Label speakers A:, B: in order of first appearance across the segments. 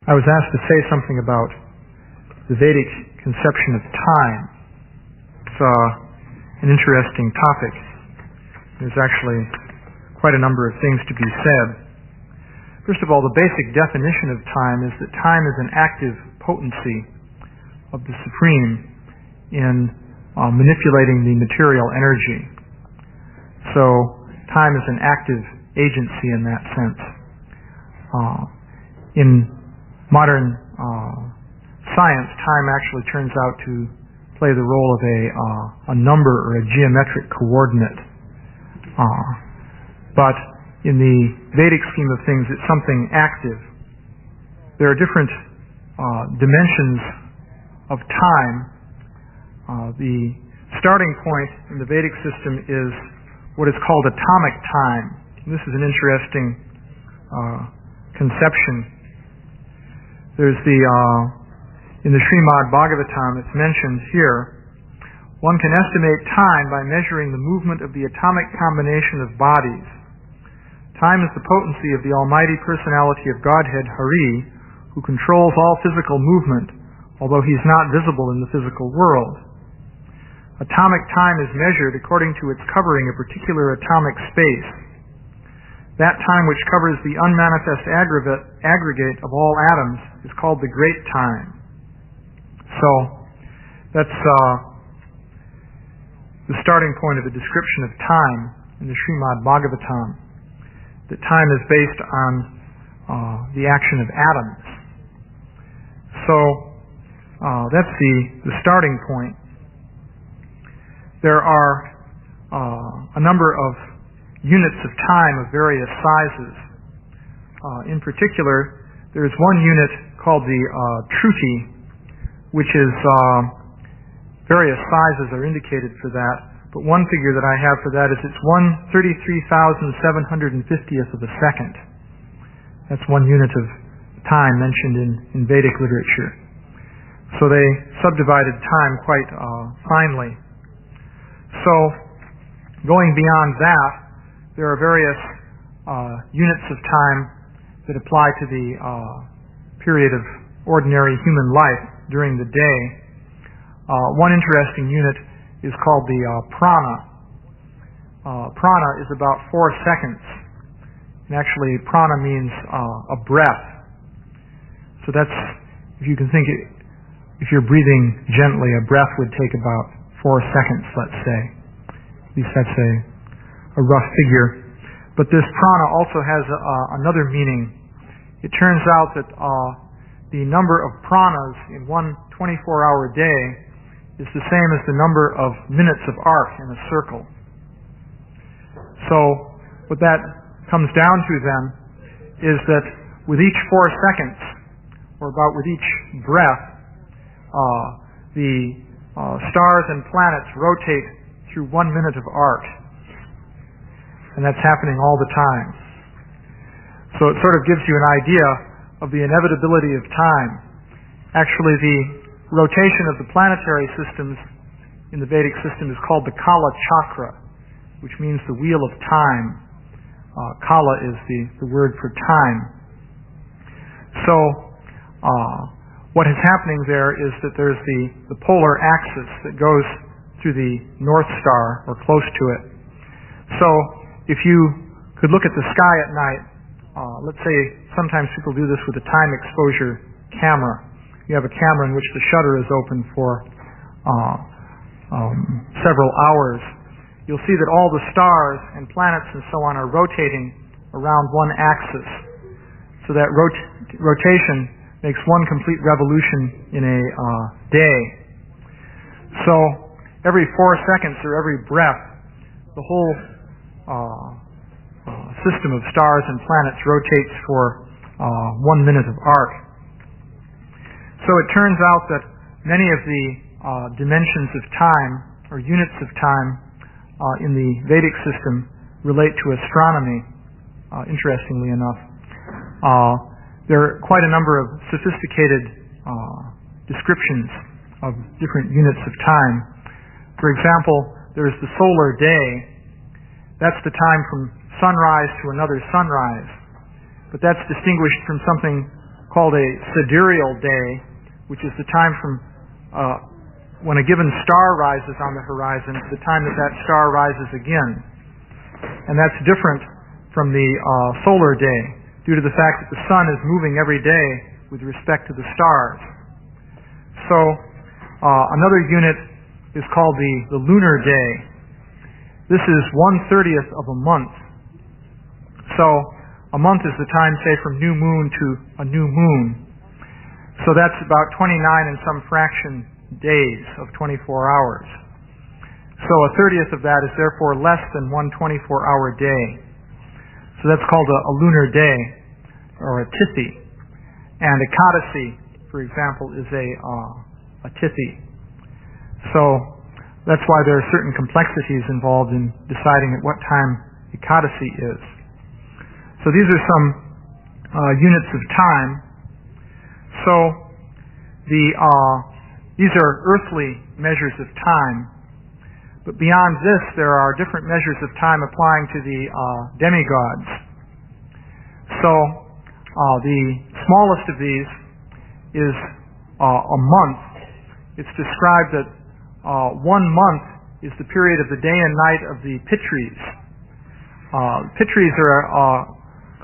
A: I was asked to say something about the Vedic conception of time. It's an interesting topic. There's actually quite a number of things to be said. First of all, the basic definition of time is that time is an active potency of the Supreme in manipulating the material energy. So, time is an active agency in that sense. In modern science, time actually turns out to play the role of a number or a geometric coordinate. But in the Vedic scheme of things, it's something active. There are different dimensions of time. The starting point in the Vedic system is what is called atomic time. This is an interesting conception. There's in the Śrīmad Bhagavatam, it's mentioned here, one can estimate time by measuring the movement of the atomic combination of bodies. Time is the potency of the Almighty Personality of Godhead, Hari, who controls all physical movement, although he is not visible in the physical world. Atomic time is measured according to its covering a particular atomic space. That time which covers the unmanifest aggregate of all atoms is called the great time. So, that's the starting point of the description of time in the Śrīmad Bhagavatam. That time is based on the action of atoms. So, that's the starting point. There are a number of units of time of various sizes. In particular, there is one unit called the Truti, which is various sizes are indicated for that. But one figure that I have for that is it's 133,750th of a second. That's one unit of time mentioned in Vedic literature. So they subdivided time quite finely. So, going beyond that, there are various units of time that apply to the period of ordinary human life during the day. One interesting unit is called the prana. Prana is about 4 seconds. And actually, prana means a breath. So that's, if you can think, if you're breathing gently, a breath would take about 4 seconds, let's say. At least that's a rough figure. But this prana also has another meaning. It turns out that the number of pranas in one 24-hour day is the same as the number of minutes of arc in a circle. So what that comes down to then is that with each 4 seconds, or about with each breath, the stars and planets rotate through 1 minute of arc. And that's happening all the time. So it sort of gives you an idea of the inevitability of time. Actually, the rotation of the planetary systems in the Vedic system is called the Kala Chakra, which means the wheel of time. Kala is the word for time. So, what is happening there is that there's the polar axis that goes through the North Star, or close to it. So, if you could look at the sky at night, let's say sometimes people do this with a time exposure camera. You have a camera in which the shutter is open for several hours. You'll see that all the stars and planets and so on are rotating around one axis. So that rotation makes one complete revolution in a day. So every 4 seconds or every breath, the whole system of stars and planets rotates for 1 minute of arc. So it turns out that many of the dimensions of time, or units of time, in the Vedic system relate to astronomy, interestingly enough. There are quite a number of sophisticated descriptions of different units of time. For example, there's the solar day. That's the time from sunrise to another sunrise. But that's distinguished from something called a sidereal day, which is the time from when a given star rises on the horizon to the time that that star rises again. And that's different from the solar day due to the fact that the sun is moving every day with respect to the stars. So another unit is called the lunar day. This is 1/30th of a month. So a month is the time, say, from new moon to a new moon. So that's about 29 and some fraction days of 24 hours. So a 30th of that is therefore less than one 24-hour day. So that's called a lunar day, or a tithi. And Ekadasi, for example, is a tithi. So that's why there are certain complexities involved in deciding at what time Ekadasi is. So these are some units of time. So these are earthly measures of time. But beyond this, there are different measures of time applying to the demigods. So the smallest of these is a month. It's described that 1 month is the period of the day and night of the Pitris. Pitris are a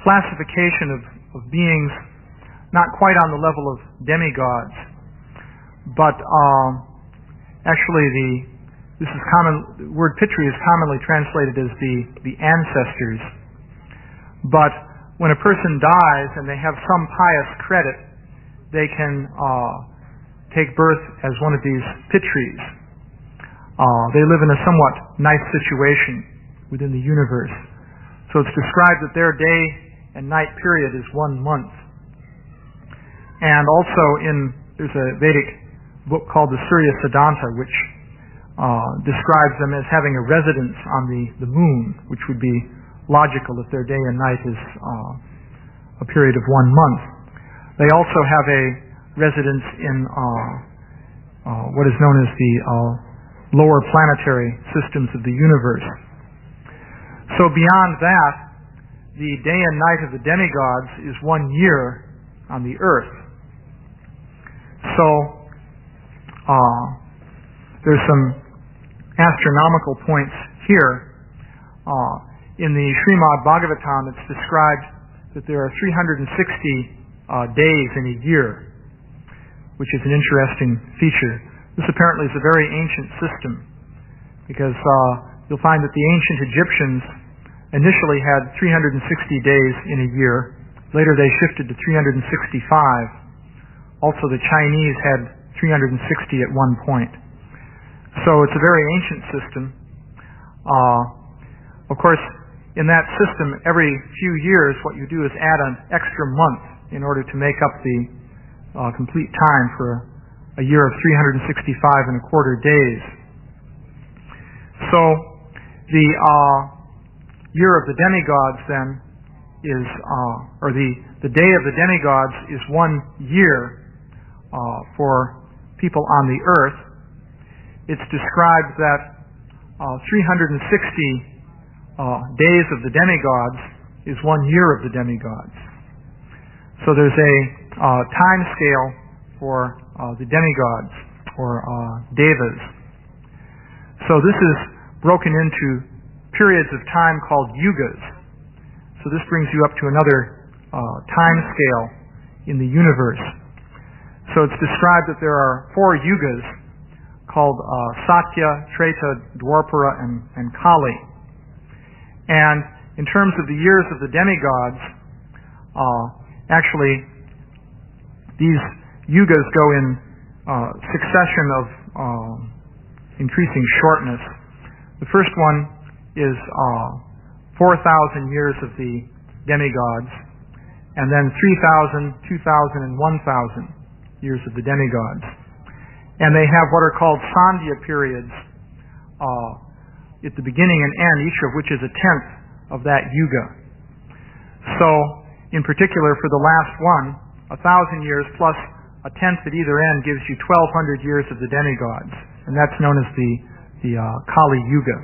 A: classification of beings not quite on the level of demigods, but actually the word Pitri is commonly translated as the ancestors. But when a person dies and they have some pious credit, they can take birth as one of these Pitris. They live in a somewhat nice situation within the universe. So it's described that their day and night period is 1 month. And also there's a Vedic book called the Surya Siddhanta, which describes them as having a residence on the moon, which would be logical if their day and night is a period of 1 month. They also have a residence in what is known as the lower planetary systems of the universe. So beyond that, the day and night of the demigods is 1 year on the earth. So there's some astronomical points here. In the Śrīmad Bhagavatam, it's described that there are 360 days in a year, which is an interesting feature. This apparently is a very ancient system, because you'll find that the ancient Egyptians initially had 360 days in a year. Later they shifted to 365. Also the Chinese had 360 at one point. So it's a very ancient system. Of course, in that system, every few years what you do is add an extra month in order to make up the complete time for a year of 365 and a quarter days. So the year of the demigods then is, or the day of the demigods is 1 year for people on the earth. It's described that 360 days of the demigods is 1 year of the demigods. So there's a time scale for the demigods, or devas. So this is broken into periods of time called yugas. So this brings you up to another time scale in the universe. So it's described that there are 4 yugas called Satya, Treta, Dwapara, and Kali. And in terms of the years of the demigods, actually these yugas go in succession of increasing shortness. The first one is 4,000 years of the demigods, and then 3,000, 2,000, and 1,000 years of the demigods. And they have what are called Sandhya periods at the beginning and end, each of which is a tenth of that yuga. So, in particular, for the last one, 1,000 years plus a tenth at either end gives you 1,200 years of the demigods, and that's known as the Kali Yuga.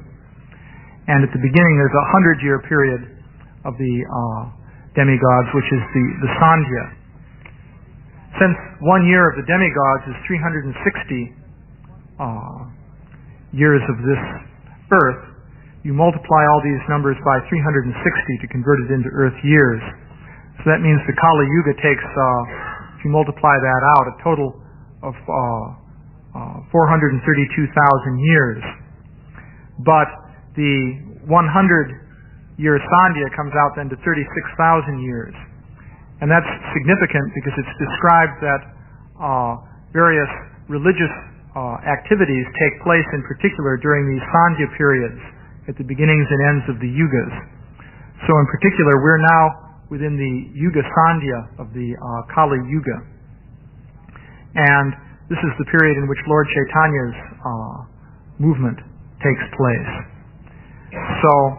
A: And at the beginning, there's a 100-year period of the demigods, which is the Sandhya. since 1 year of the demigods is 360 years of this earth, you multiply all these numbers by 360 to convert it into earth years. So that means the Kali Yuga takes, if you multiply that out, a total of 432,000 years. But the 100-year Sandhya comes out then to 36,000 years. And that's significant because it's described that various religious activities take place in particular during these Sandhya periods at the beginnings and ends of the Yugas. So in particular, we're now within the Yuga Sandhya of the Kali Yuga. And this is the period in which Lord Chaitanya's movement takes place. So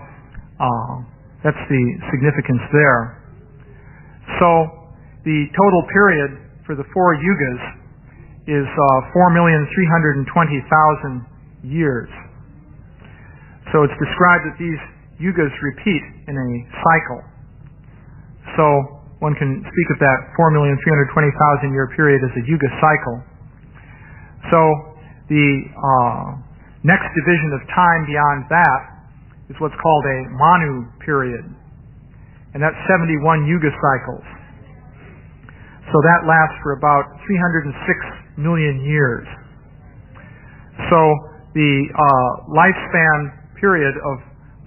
A: that's the significance there. So the total period for the 4 yugas is 4,320,000 years. So it's described that these yugas repeat in a cycle. So one can speak of that 4,320,000 year period as a yuga cycle. So the next division of time beyond that is what's called a Manu period. And that's 71 yuga cycles. So that lasts for about 306 million years. So the lifespan period of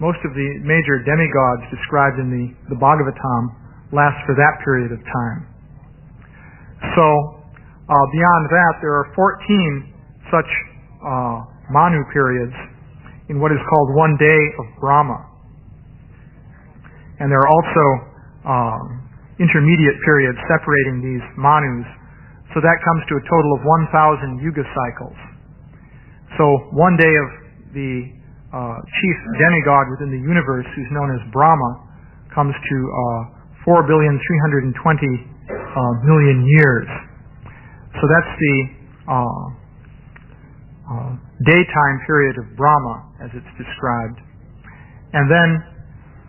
A: most of the major demigods described in the Bhagavatam lasts for that period of time. So beyond that, there are 14 such Manu periods in what is called 1 day of Brahma. And there are also intermediate periods separating these Manus. So that comes to a total of 1,000 yuga cycles. So 1 day of the chief demigod within the universe, who's known as Brahma, comes to 4,320,000,000 years. So that's the daytime period of Brahma, as it's described. And then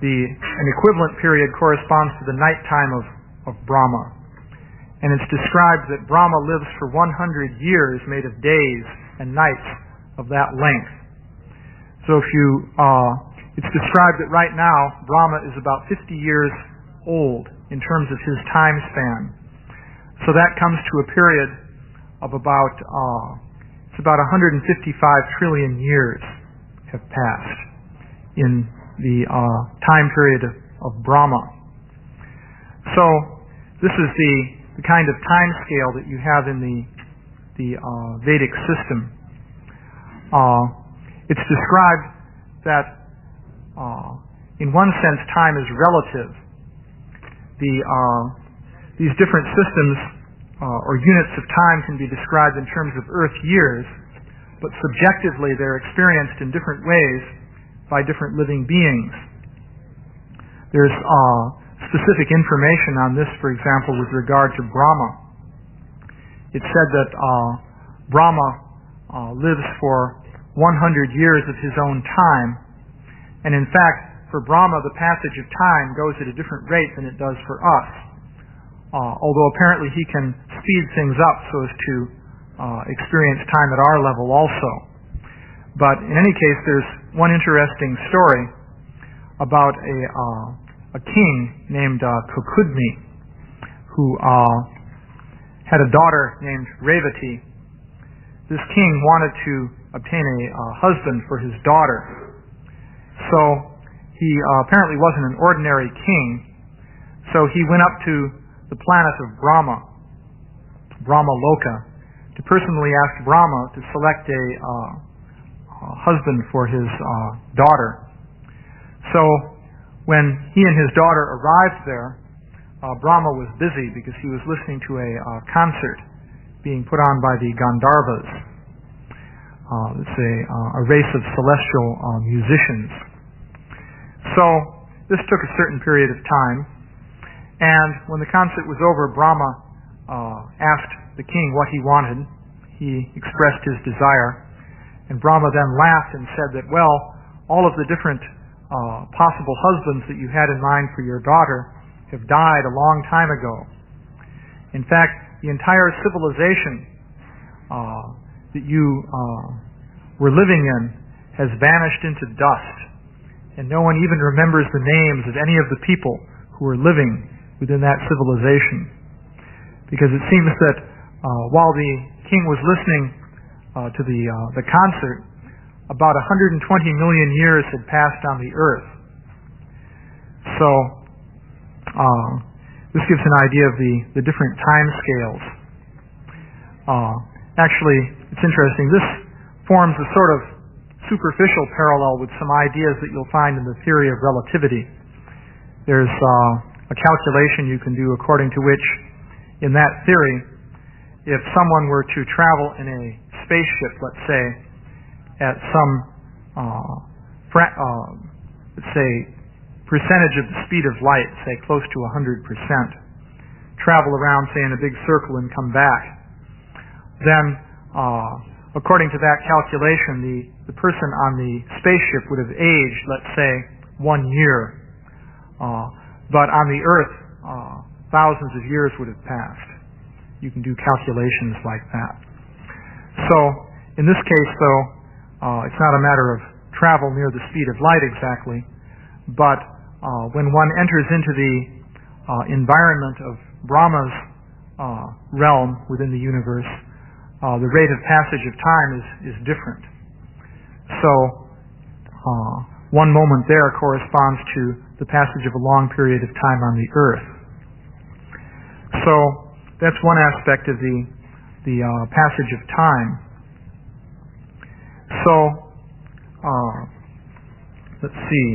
A: an equivalent period corresponds to the nighttime of Brahma. And it's described that Brahma lives for 100 years made of days and nights of that length. So it's described that right now Brahma is about 50 years old in terms of his time span. So that comes to a period of about 155 trillion years have passed in the time period of Brahma. So this is the kind of time scale that you have in the Vedic system. It's described that in one sense time is relative. These different systems or units of time can be described in terms of Earth years, but subjectively they're experienced in different ways by different living beings. There's specific information on this, for example, with regard to Brahma. It's said that Brahma lives for 100 years of his own time, and in fact, for Brahma, the passage of time goes at a different rate than it does for us, although apparently he can speed things up so as to experience time at our level also. But in any case, there's one interesting story about a king named Kukudmi, who had a daughter named Revati. This king wanted to obtain a husband for his daughter. So he apparently wasn't an ordinary king. So he went up to the planet of Brahma, Brahmaloka, to personally ask Brahma to select a husband for his daughter. So when he and his daughter arrived there, Brahma was busy because he was listening to a concert being put on by the Gandharvas. It's a race of celestial musicians. So this took a certain period of time, and when the concert was over, Brahma asked the king what he wanted. He expressed his desire, and Brahma then laughed and said that, well, all of the different possible husbands that you had in mind for your daughter have died a long time ago. In fact, the entire civilization that you were living in has vanished into dust, and no one even remembers the names of any of the people who were living within that civilization. Because it seems that while the king was listening to the concert, about 120 million years had passed on the earth. So this gives an idea of the different time scales. Actually, it's interesting. This forms a sort of superficial parallel with some ideas that you'll find in the theory of relativity. There's a calculation you can do according to which, in that theory, if someone were to travel in a spaceship, let's say, at some, let's say, percentage of the speed of light, say close to 100%, travel around, say, in a big circle and come back, then, according to that calculation, the person on the spaceship would have aged, let's say, 1 year. But on the Earth, thousands of years would have passed. You can do calculations like that. So, in this case, though, it's not a matter of travel near the speed of light exactly, but when one enters into the environment of Brahma's realm within the universe, the rate of passage of time is different. So, one moment there corresponds to the passage of a long period of time on the earth. So, that's one aspect of the passage of time. So, let's see.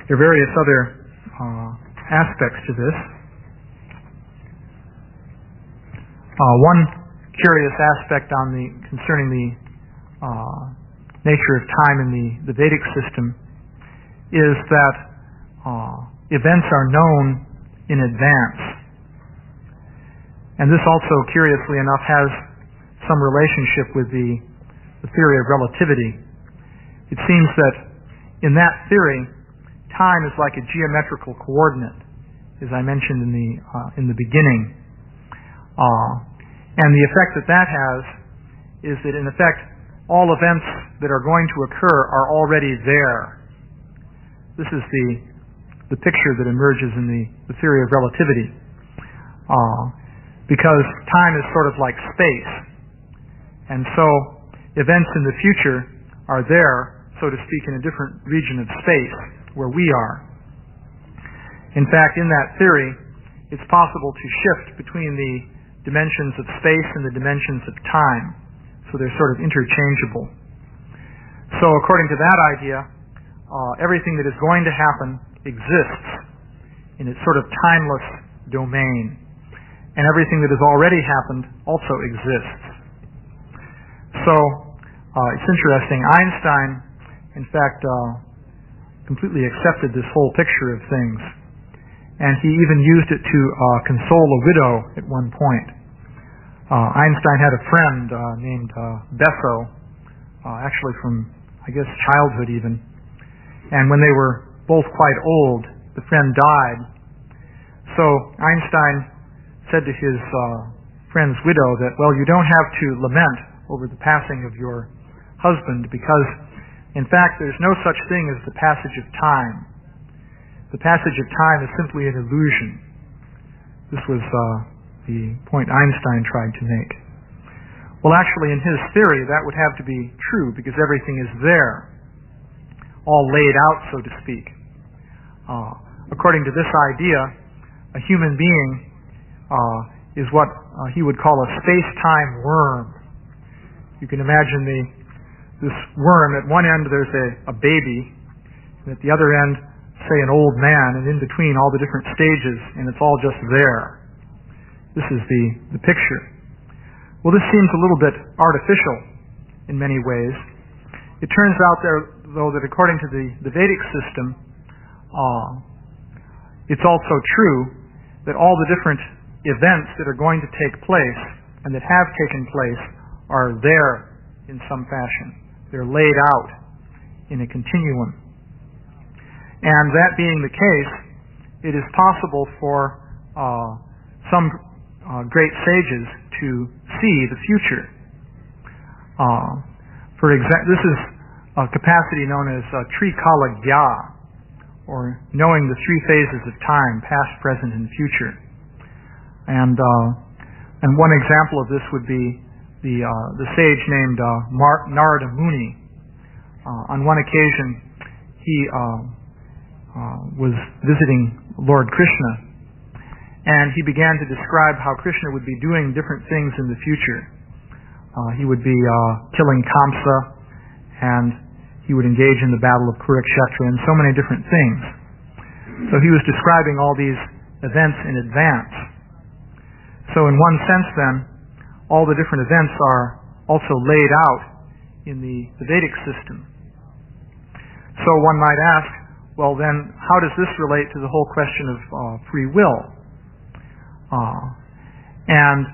A: There are various other aspects to this. One curious aspect concerning the nature of time in the Vedic system is that events are known in advance. And this also, curiously enough, has some relationship with the theory of relativity. It seems that in that theory, time is like a geometrical coordinate, as I mentioned in the beginning. And the effect that has is that, in effect, all events that are going to occur are already there. This is the picture that emerges in the theory of relativity. Because time is sort of like space. And so events in the future are there, so to speak, in a different region of space where we are. In fact, in that theory, it's possible to shift between the dimensions of space and the dimensions of time. So they're sort of interchangeable. So according to that idea, everything that is going to happen exists in its sort of timeless domain. And everything that has already happened also exists. So, it's interesting. Einstein, in fact, completely accepted this whole picture of things. And he even used it to console a widow at one point. Einstein had a friend named Besso, actually from, I guess, childhood even. And when they were both quite old, the friend died. So Einstein said to his friend's widow that, well, you don't have to lament over the passing of your husband because, in fact, there's no such thing as the passage of time. The passage of time is simply an illusion. This was the point Einstein tried to make. Well, actually, in his theory, that would have to be true because everything is there, all laid out, so to speak. According to this idea, a human being is what he would call a space-time worm. You can imagine this worm. At one end there's a baby, and at the other end, say, an old man, and in between all the different stages, and it's all just there. This is the picture. Well, this seems a little bit artificial in many ways. It turns out, though, that according to the Vedic system, it's also true that all the different events that are going to take place and that have taken place are there in some fashion. They're laid out in a continuum. And that being the case, it is possible for some great sages to see the future. This is a capacity known as trikala gya, or knowing the three phases of time, past, present, and future. And one example of this would be the sage named Narada Muni. On one occasion, he was visiting Lord Krishna, and he began to describe how Krishna would be doing different things in the future. He would be killing Kamsa, and he would engage in the battle of Kurukshetra, and so many different things. So he was describing all these events in advance. So in one sense then, all the different events are also laid out in the Vedic system. So one might ask, well then, how does this relate to the whole question of free will? And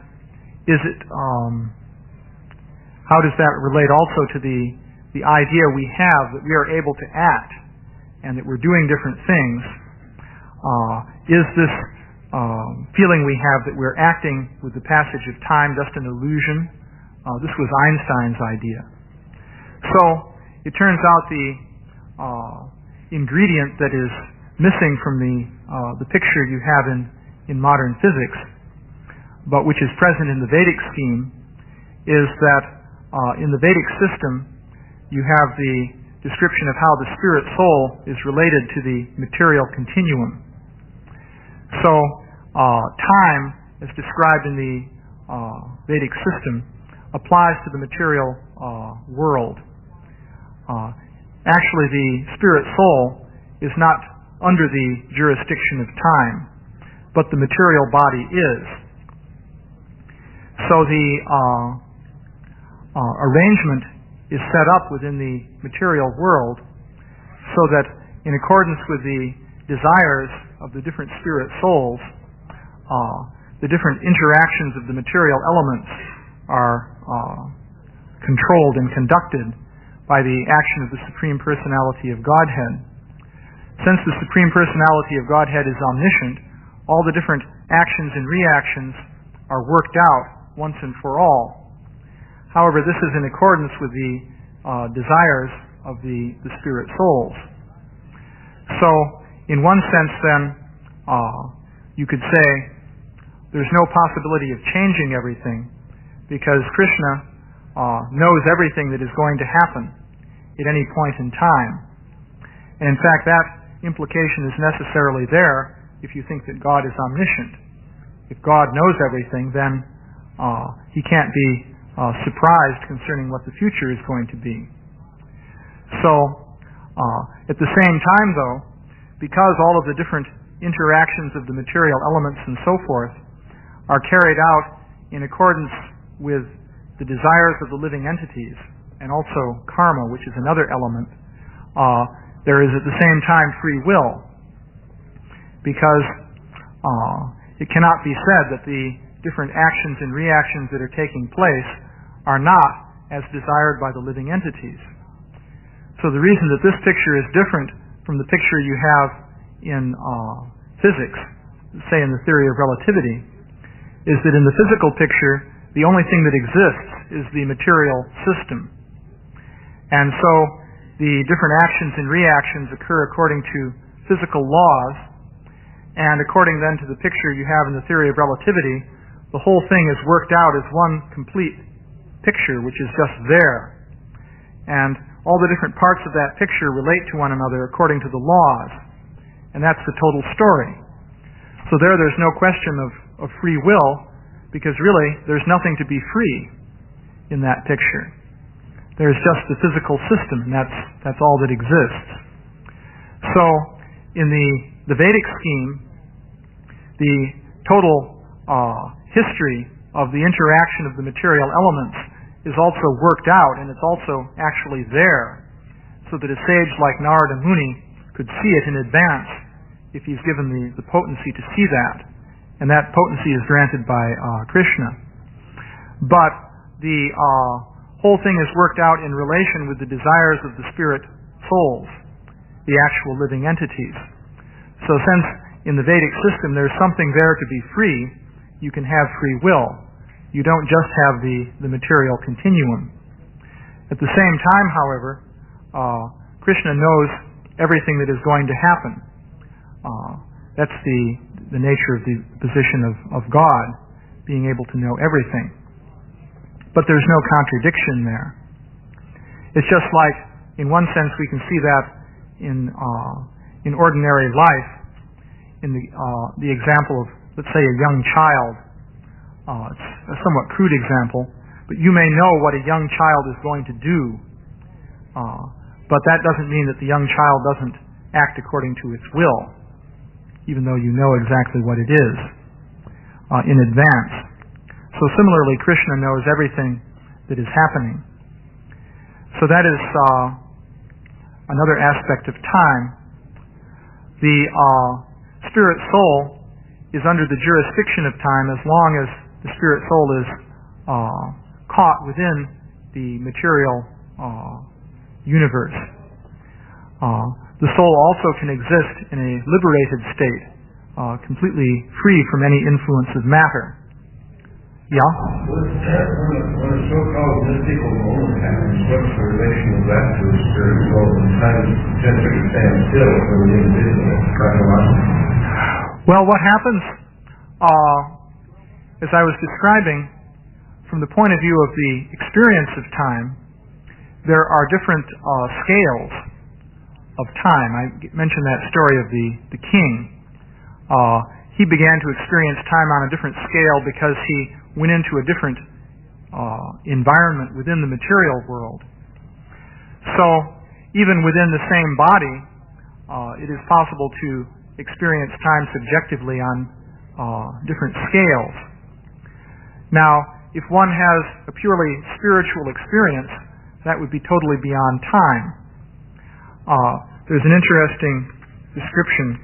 A: is it, how does that relate also to the idea we have that we are able to act and that we're doing different things? Is this feeling we have that we're acting with the passage of time just an illusion? This was Einstein's idea. So it turns out the ingredient that is missing from the picture you have in modern physics, but which is present in the Vedic scheme, is that in the Vedic system you have the description of how the spirit soul is related to the material continuum. So time, as described in the Vedic system, applies to the material world. Actually, the spirit soul is not under the jurisdiction of time, but the material body is. So the arrangement is set up within the material world so that in accordance with the desires of the different spirit souls, the different interactions of the material elements are controlled and conducted by the action of the Supreme Personality of Godhead. Since the Supreme Personality of Godhead is omniscient, all the different actions and reactions are worked out once and for all. However, this is in accordance with the desires of the spirit souls. So, in one sense then, you could say there's no possibility of changing everything because Krishna knows everything that is going to happen at any point in time. And in fact, that implication is necessarily there if you think that God is omniscient. If God knows everything, then He can't be surprised concerning what the future is going to be. So, at the same time though, because all of the different interactions of the material elements and so forth are carried out in accordance with the desires of the living entities, and also karma, which is another element, there is at the same time free will, because it cannot be said that the different actions and reactions that are taking place are not as desired by the living entities. So the reason that this picture is different from the picture you have in physics, say in the theory of relativity, is that in the physical picture, the only thing that exists is the material system. And so the different actions and reactions occur according to physical laws, and according then to the picture you have in the theory of relativity, the whole thing is worked out as one complete picture, which is just there. And all the different parts of that picture relate to one another according to the laws. And that's the total story. So there's no question of free will, because really there's nothing to be free in that picture. There's just the physical system, and that's all that exists. So in the Vedic scheme, the total history of the interaction of the material elements is also worked out, and it's also actually there, so that a sage like Narada Muni could see it in advance if he's given the potency to see that. And that potency is granted by Krishna. But the whole thing is worked out in relation with the desires of the spirit souls, the actual living entities. So since in the Vedic system there's something there to be free, you can have free will. You don't just have the material continuum. At the same time, however, Krishna knows everything that is going to happen. That's the nature of the position of God, being able to know everything. But there's no contradiction there. It's just like, in one sense, we can see that in ordinary life, in the example of, let's say, a young child. It's a somewhat crude example, but you may know what a young child is going to do, but that doesn't mean that the young child doesn't act according to its will, even though you know exactly what it is in advance. So similarly, Krishna knows everything that is happening. So that is another aspect of time. The spirit soul is under the jurisdiction of time as long as the spirit soul is caught within the material universe. The soul also can exist in a liberated state, completely free from any influence of matter. Yeah?
B: When a so-called mystical moment happens, what's the relation of that to the spirit soul? And time tends to stand still for the individual.
A: Well, what happens, as I was describing, from the point of view of the experience of time, there are different scales of time. I mentioned that story of the king. He began to experience time on a different scale because he went into a different environment within the material world. So, even within the same body, it is possible to experience time subjectively on different scales. Now, if one has a purely spiritual experience, that would be totally beyond time. There's an interesting description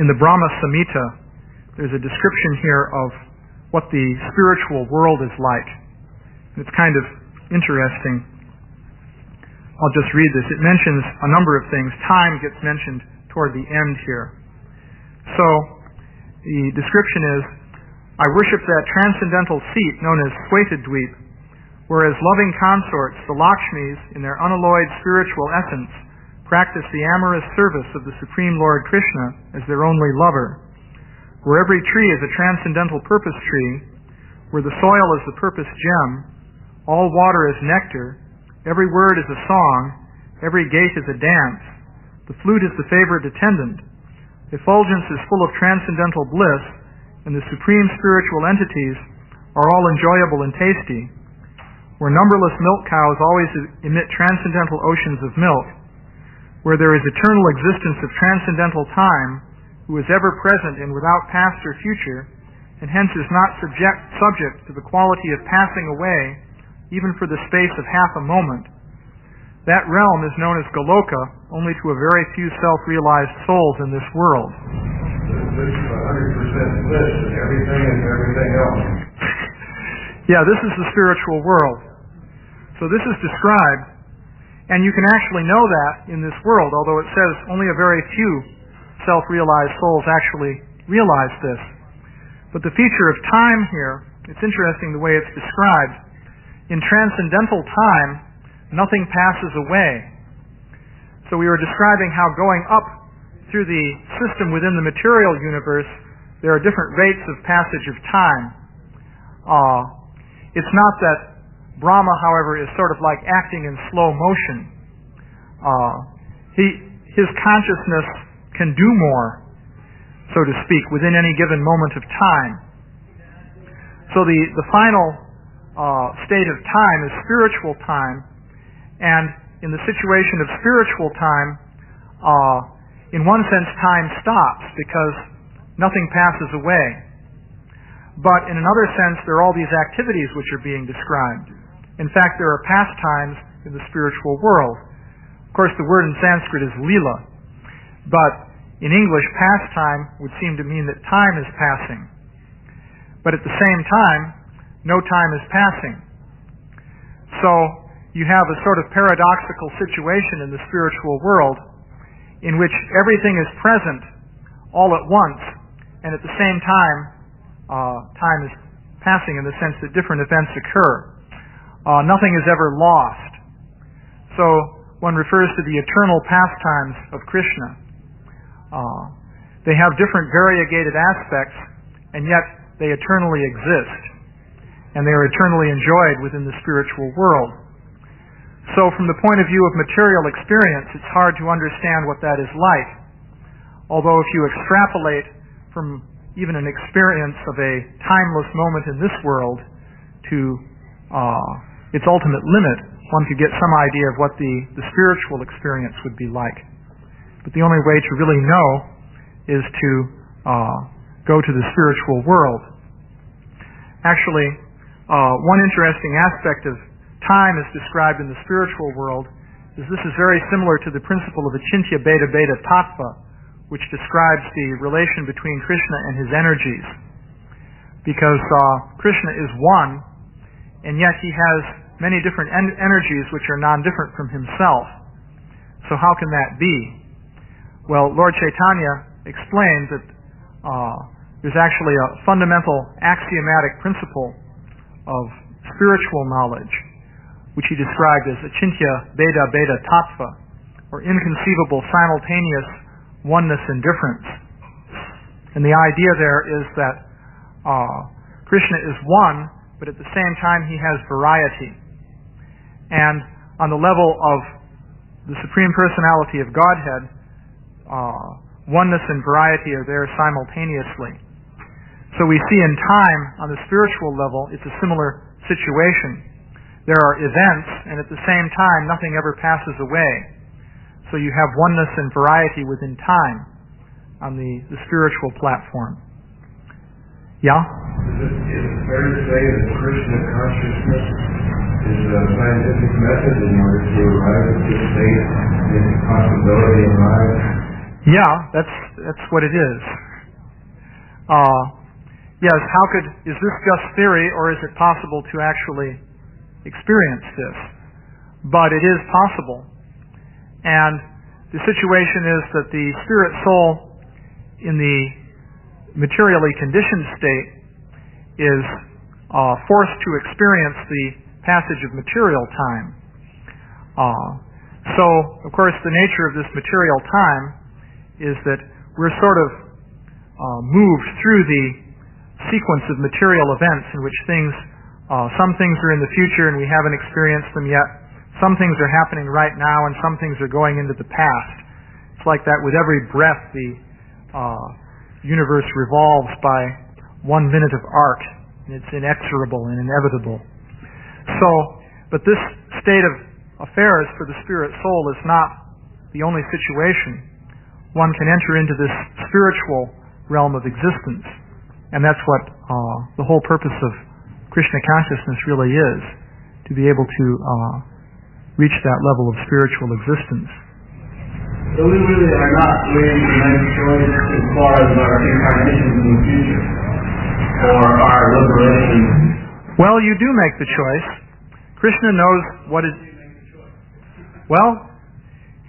A: in the Brahma Samhita. There's a description here of what the spiritual world is like. It's kind of interesting. I'll just read this. It mentions a number of things. Time gets mentioned toward the end here. So, the description is, I worship that transcendental seat known as Swetadweep, whereas loving consorts, the Lakshmis, in their unalloyed spiritual essence, practice the amorous service of the Supreme Lord Krishna as their only lover. Where every tree is a transcendental purpose tree, where the soil is the purpose gem, all water is nectar, every word is a song, every gait is a dance, the flute is the favorite attendant, effulgence is full of transcendental bliss, and the supreme spiritual entities are all enjoyable and tasty, where numberless milk cows always emit transcendental oceans of milk, where there is eternal existence of transcendental time, who is ever present and without past or future, and hence is not subject to the quality of passing away, even for the space of half a moment. That realm is known as Goloka, only to a very few self-realized souls in this world.
B: This is 100% bliss, and everything is everything else.
A: Yeah, this is the spiritual world. So this is described, and you can actually know that in this world, although it says only a very few self-realized souls actually realize this. But the feature of time here, it's interesting the way it's described. In transcendental time, nothing passes away. So we were describing how going up through the system within the material universe, there are different rates of passage of time. It's not that Brahma, however, is sort of like acting in slow motion. His consciousness can do more, so to speak, within any given moment of time. So the final state of time is spiritual time, and in the situation of spiritual time, in one sense time stops because nothing passes away. But in another sense, there are all these activities which are being described. In fact, there are pastimes in the spiritual world. Of course, the word in Sanskrit is lila, but in English, pastime would seem to mean that time is passing. But at the same time, no time is passing. So you have a sort of paradoxical situation in the spiritual world in which everything is present all at once, and at the same time time is passing in the sense that different events occur. Nothing is ever lost. So one refers to the eternal pastimes of Krishna. They have different variegated aspects, and yet they eternally exist, and they are eternally enjoyed within the spiritual world. So from the point of view of material experience, it's hard to understand what that is like. Although if you extrapolate from even an experience of a timeless moment in this world to its ultimate limit, one could get some idea of what the spiritual experience would be like. But the only way to really know is to go to the spiritual world. Actually, one interesting aspect of time as described in the spiritual world is this is very similar to the principle of Achintya Bheda Bheda Tattva, which describes the relation between Krishna and his energies. Because Krishna is one, and yet he has many different energies which are non-different from himself. So how can that be? Well, Lord Chaitanya explained that there's actually a fundamental axiomatic principle of spiritual knowledge, which he described as Achintya Bheda Bheda Tattva, or inconceivable simultaneous oneness and difference. And the idea there is that Krishna is one, but at the same time he has variety. And on the level of the Supreme Personality of Godhead, oneness and variety are there simultaneously. So we see in time, on the spiritual level, it's a similar situation. There are events, and at the same time, nothing ever passes away. So you have oneness and variety within time on the spiritual platform. Yeah?
B: Is it fair to say that Krishna consciousness is a scientific method in order to arrive at this state in possibility in life?
A: Yeah, that's what it is. Yes, is this just theory, or is it possible to actually experience this? But it is possible. And the situation is that the spirit soul in the materially conditioned state is forced to experience the passage of material time. So, of course, the nature of this material time is that we're sort of moved through the sequence of material events in which some things are in the future and we haven't experienced them yet. Some things are happening right now and some things are going into the past. It's like that with every breath. The universe revolves by 1 minute of arc. It's inexorable and inevitable. So, but this state of affairs for the spirit soul is not the only situation. One can enter into this spiritual realm of existence. And that's what the whole purpose of Krishna consciousness really is, to be able to reach that level of spiritual existence.
C: So we really are not going to make a choice as far as our incarnations in the future, or our liberation.
A: Well, you do make the choice. Krishna knows what is... Well,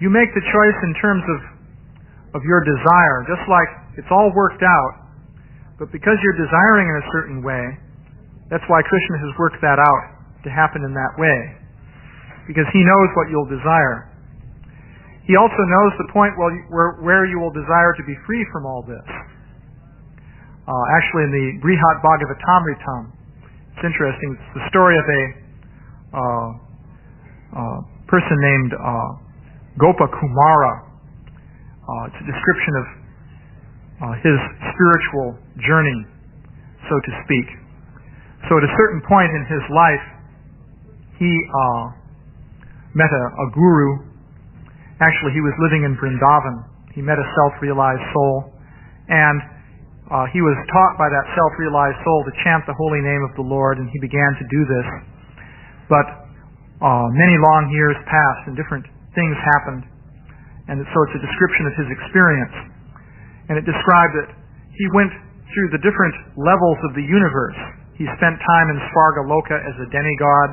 A: you make the choice in terms of your desire, just like it's all worked out. But because you're desiring in a certain way, that's why Krishna has worked that out to happen in that way. Because he knows what you'll desire. He also knows the point where you will desire to be free from all this. Actually, in the Brihat Bhagavatamritam, it's interesting. It's the story of a person named Gopa Kumara. It's a description of his spiritual journey, so to speak. So at a certain point in his life, he met a guru. Actually, he was living in Vrindavan. He met a self-realized soul, and he was taught by that self-realized soul to chant the holy name of the Lord, and he began to do this. But many long years passed, and different things happened, and so it's a description of his experience. And it described that he went through the different levels of the universe. He spent time in Svargaloka as a demigod.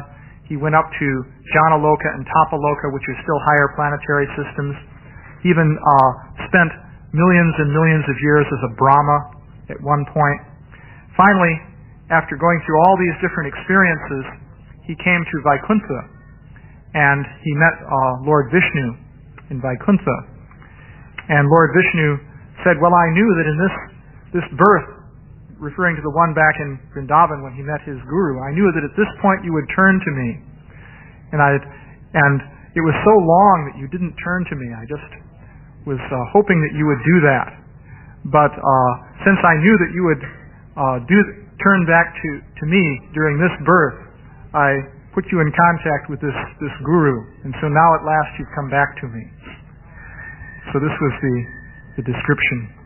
A: He went up to Janaloka and Tapaloka, which are still higher planetary systems. He even spent millions and millions of years as a Brahma at one point. Finally, after going through all these different experiences, he came to Vaikuntha, and he met Lord Vishnu in Vaikuntha. And Lord Vishnu said, well, I knew that in this birth, referring to the one back in Vrindavan when he met his guru, I knew that at this point you would turn to me. And it was so long that you didn't turn to me. I just was hoping that you would do that. But since I knew that you would turn back to me during this birth, I put you in contact with this guru. And so now at last you've come back to me. So this was the description